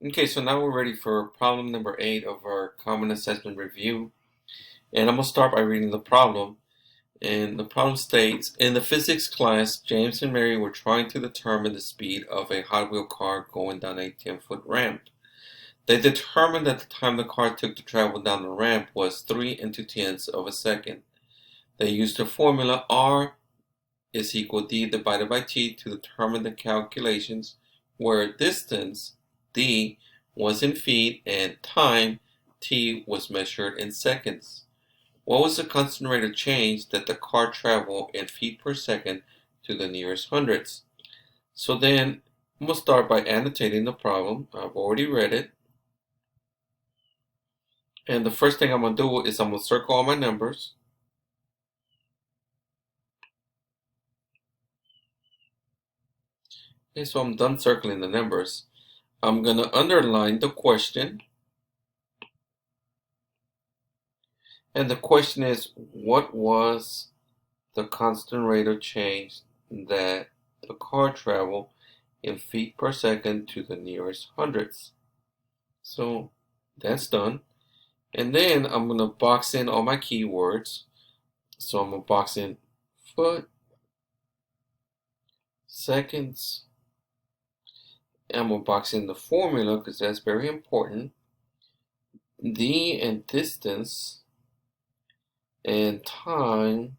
Okay, so now we're ready for problem number 8 of our Common Assessment Review. And I'm going to start by reading the problem. And the problem states, in the physics class, James and Mary were trying to determine the speed of a Hot Wheel car going down a 10-foot ramp. They determined that the time the car took to travel down the ramp was 3 and 2/10 of a second. They used the formula R is equal D divided by T to determine the calculations where distance, D, was in feet and time, T, was measured in seconds. What was the constant rate of change that the car traveled in feet per second to the nearest hundredths? So then I'm going to start by annotating the problem. I've already read it. And the first thing I'm going to do is I'm going to circle all my numbers. Okay, so I'm done circling the numbers. I'm going to underline the question. And the question is, what was the constant rate of change that the car traveled in feet per second to the nearest hundredths? So that's done. And then I'm going to box in all my keywords. So I'm going to box in foot, seconds, and I'm going to box in the formula because that's very important. D and distance, and time,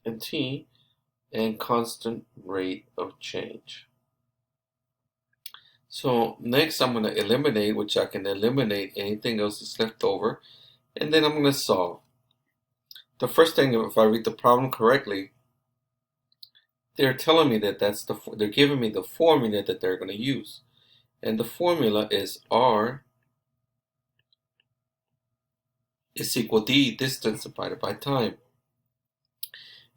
and T, and constant rate of change. So next I'm going to eliminate, which I can eliminate anything else that's left over, and then I'm going to solve. The first thing, if I read the problem correctly, they're telling me that they're giving me the formula that they're going to use. And the formula is R is equal D, distance divided by time.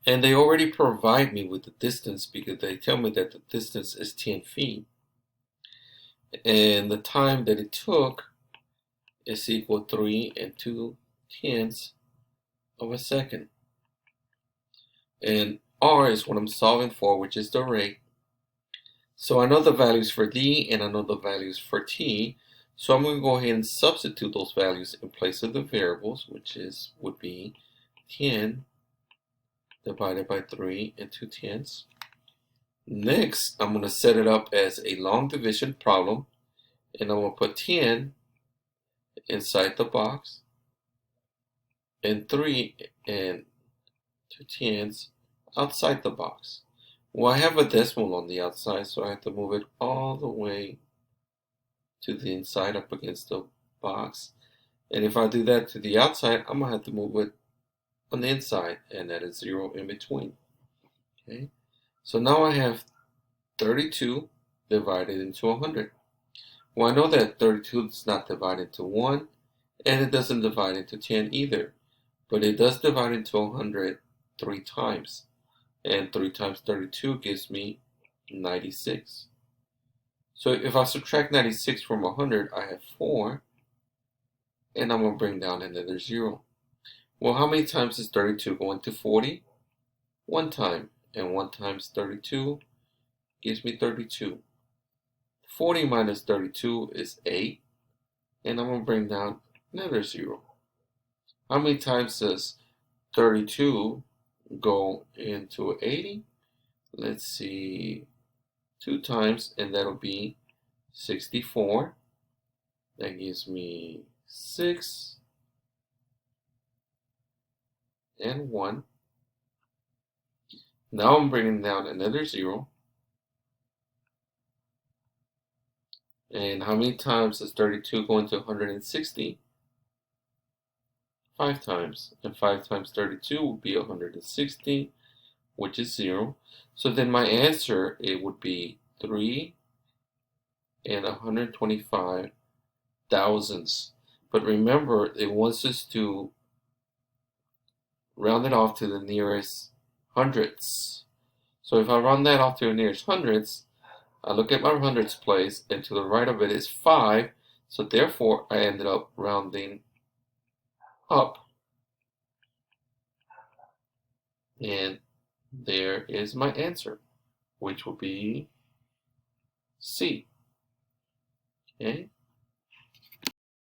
And they already provide me with the distance because they tell me that the distance is 10 feet. And the time that it took is equal 3 and 2/10 of a second. And R is what I'm solving for, which is the rate. So I know the values for D and I know the values for T. So I'm going to go ahead and substitute those values in place of the variables, which would be 10 divided by 3 and 2/10. Next, I'm going to set it up as a long division problem, and I'm going to put 10 inside the box and 3 and 2/10 outside the box. Well, I have a decimal on the outside, so I have to move it all the way to the inside up against the box. And if I do that to the outside, I'm going to have to move it on the inside, and that is 0 in between. Okay, so now I have 32 divided into 100. Well, I know that 32 does not divide into 1, and it doesn't divide into 10 either, but it does divide into 100 3 times. And 3 times 32 gives me 96. So if I subtract 96 from 100, I have 4, and I'm going to bring down another 0. Well, how many times is 32 going to 40? 1 time, and 1 times 32 gives me 32. 40 minus 32 is 8, and I'm going to bring down another 0. How many times does 32 go into 80? Let's see, 2 times, and that'll be 64. That gives me 6 and 1. Now I'm bringing down another 0. And how many times does 32 go into 160? 5 times. And 5 times 32 would be 160, which is 0. So then my answer, it would be 3 and 125 thousandths. But remember, it wants us to round it off to the nearest hundredths. So if I round that off to the nearest hundredths, I look at my hundredths place, and to the right of it is 5. So therefore, I ended up rounding up. And there is my answer, which will be C. Okay.